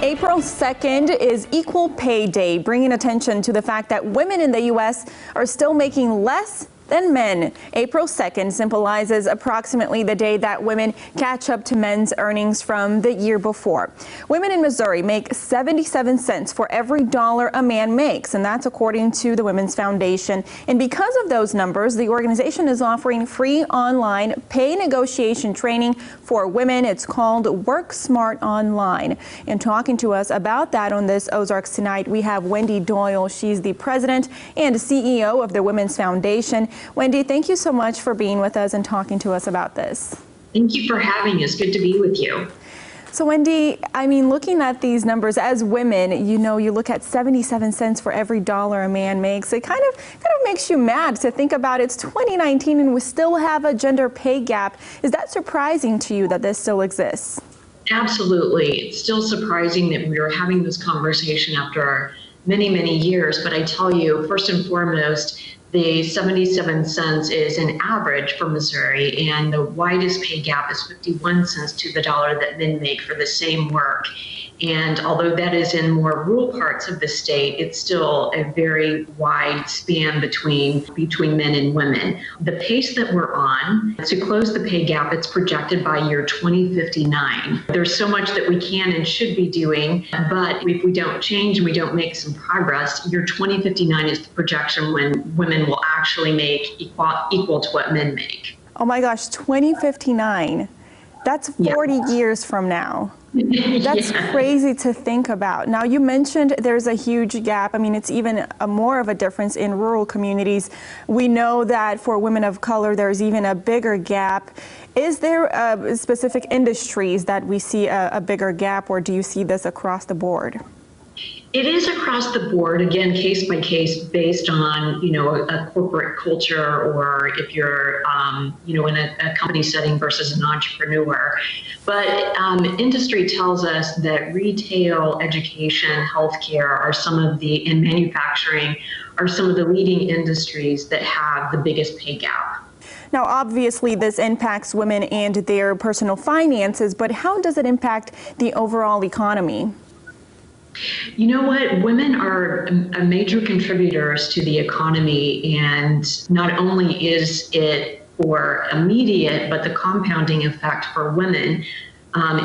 April 2nd is Equal Pay Day, bringing attention to the fact that women in the U.S. are still making less than men. April 2nd symbolizes approximately the day that women catch up to men's earnings from the year before. Women in Missouri make 77 cents for every dollar a man makes, and that's according to the Women's Foundation. And because of those numbers, the organization is offering free online pay negotiation training for women. It's called Work Smart Online. And talking to us about that on this Ozarks Tonight, we have Wendy Doyle. She's the president and CEO of the Women's Foundation. Wendy, thank you so much for being with us and talking to us about this. Thank you for having us. Good to be with you. So Wendy, I mean, looking at these numbers as women, you know, you look at 77 cents for every dollar a man makes. It kind of makes you mad to think about it's 2019 and we still have a gender pay gap. Is that surprising to you that this still exists? Absolutely. It's still surprising that we are having this conversation after many, many years. But I tell you, first and foremost, the 77 cents is an average for Missouri, and the widest pay gap is 51 cents to the dollar that men make for the same work. And although that is in more rural parts of the state, it's still a very wide span between men and women. The pace that we're on to close the pay gap, it's projected by year 2059. There's so much that we can and should be doing, but if we don't change and we don't make some progress, year 2059 is the projection when women will actually make equal to what men make. Oh my gosh, 2059. That's 40 years from now. That's crazy to think about. Now, you mentioned there's a huge gap. I mean, it's even more of a difference in rural communities. We know that for women of color, there's even a bigger gap. Is there specific industries that we see a bigger gap, or do you see this across the board? It is across the board, again, case by case, based on, a corporate culture, or if you're, in a company setting versus an entrepreneur. But industry tells us that retail, education, healthcare are some of and manufacturing are some of the leading industries that have the biggest pay gap. Now, obviously, this impacts women and their personal finances, but how does it impact the overall economy? You know what? Women are a major contributors to the economy, and not only is it for immediate, but the compounding effect for women,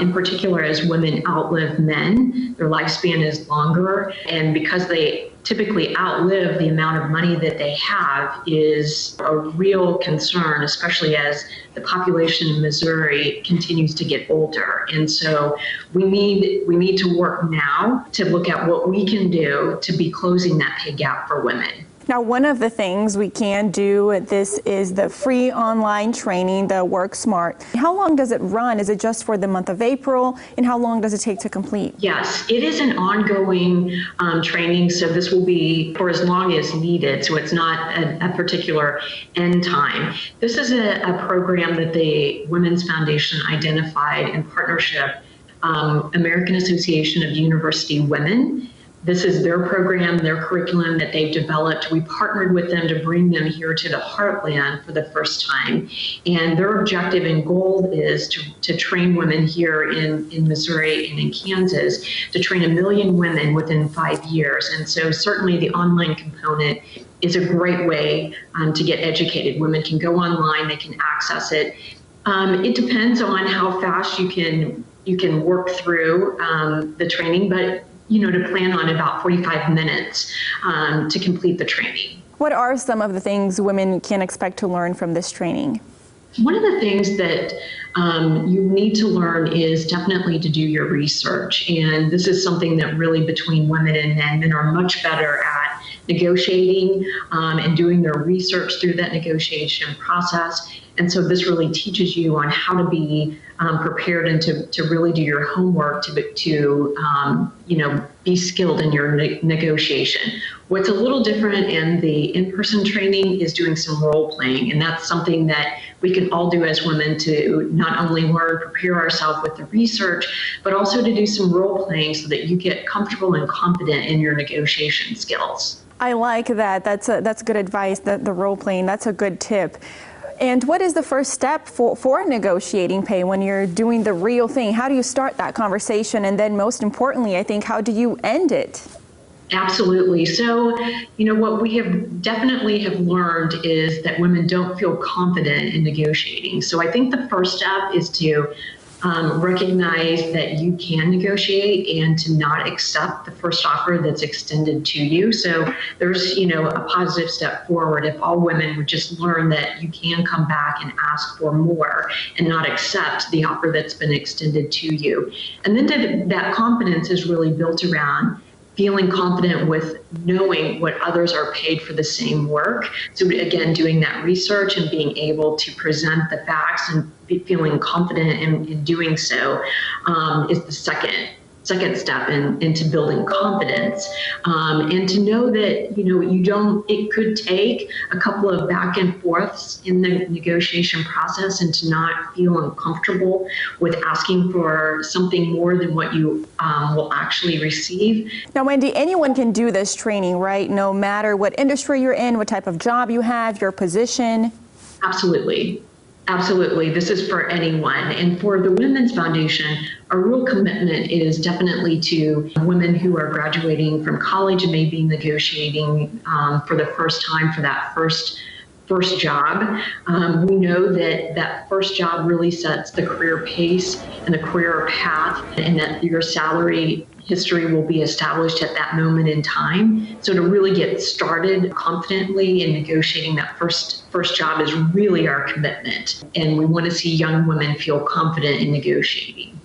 in particular as women outlive men, their lifespan is longer, and because they typically outlive, the amount of money that they have is a real concern, especially as the population in Missouri continues to get older. And so we need to work now to look at what we can do to be closing that pay gap for women. Now, one of the things we can do, this is the free online training, the Work Smart. How long does it run? Is it just for the month of April? And how long does it take to complete? Yes, it is an ongoing training, so this will be for as long as needed, so it's not a particular end time. This is a program that the Women's Foundation identified in partnership, American Association of University Women. This is their program, their curriculum that they've developed. We partnered with them to bring them here to the Heartland for the first time. And their objective and goal is to train women here in Missouri and in Kansas, to train 1 million women within 5 years. And so certainly the online component is a great way to get educated. Women can go online, they can access it. It depends on how fast you can work through the training, but to plan on about 45 minutes to complete the training. What are some of the things women can expect to learn from this training? One of the things that you need to learn is definitely to do your research. And this is something that really between women and men are much better at negotiating and doing their research through that negotiation process. And so this really teaches you on how to be prepared and to really do your homework to be skilled in your negotiation. What's a little different in the in-person training is doing some role playing, and that's something that we can all do as women to not only learn, prepare ourselves with the research, but also to do some role playing so that you get comfortable and confident in your negotiation skills. I like that. That's good advice. The role playing. That's a good tip. And what is the first step for negotiating pay when you're doing the real thing? How do you start that conversation? And then most importantly, I think, how do you end it? Absolutely. So, what we have definitely have learned is that women don't feel confident in negotiating. So I think the first step is to recognize that you can negotiate and to not accept the first offer that's extended to you. So there's, a positive step forward if all women would just learn that you can come back and ask for more and not accept the offer that's been extended to you. And then that confidence is really built around feeling confident with knowing what others are paid for the same work. So again, doing that research and being able to present the facts and feeling confident in doing so is the second step into building confidence, and to know that it could take a couple of back and forths in the negotiation process, and to not feel uncomfortable with asking for something more than what you will actually receive. Now, Wendy, anyone can do this training, right? No matter what industry you're in, what type of job you have, your position. Absolutely. Absolutely. This is for anyone. And for the Women's Foundation, our real commitment is definitely to women who are graduating from college and may be negotiating for the first time for that first job. We know that first job really sets the career pace and the career path, and that your salary history will be established at that moment in time. So to really get started confidently in negotiating that first job is really our commitment. And we want to see young women feel confident in negotiating.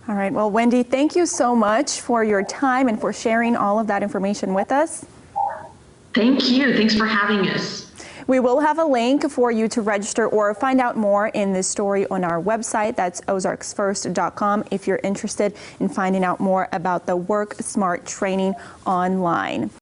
All right. Well, Wendy, thank you so much for your time and for sharing all of that information with us. Thank you. Thanks for having us. We will have a link for you to register or find out more in this story on our website. That's ozarksfirst.com if you're interested in finding out more about the Work Smart training online.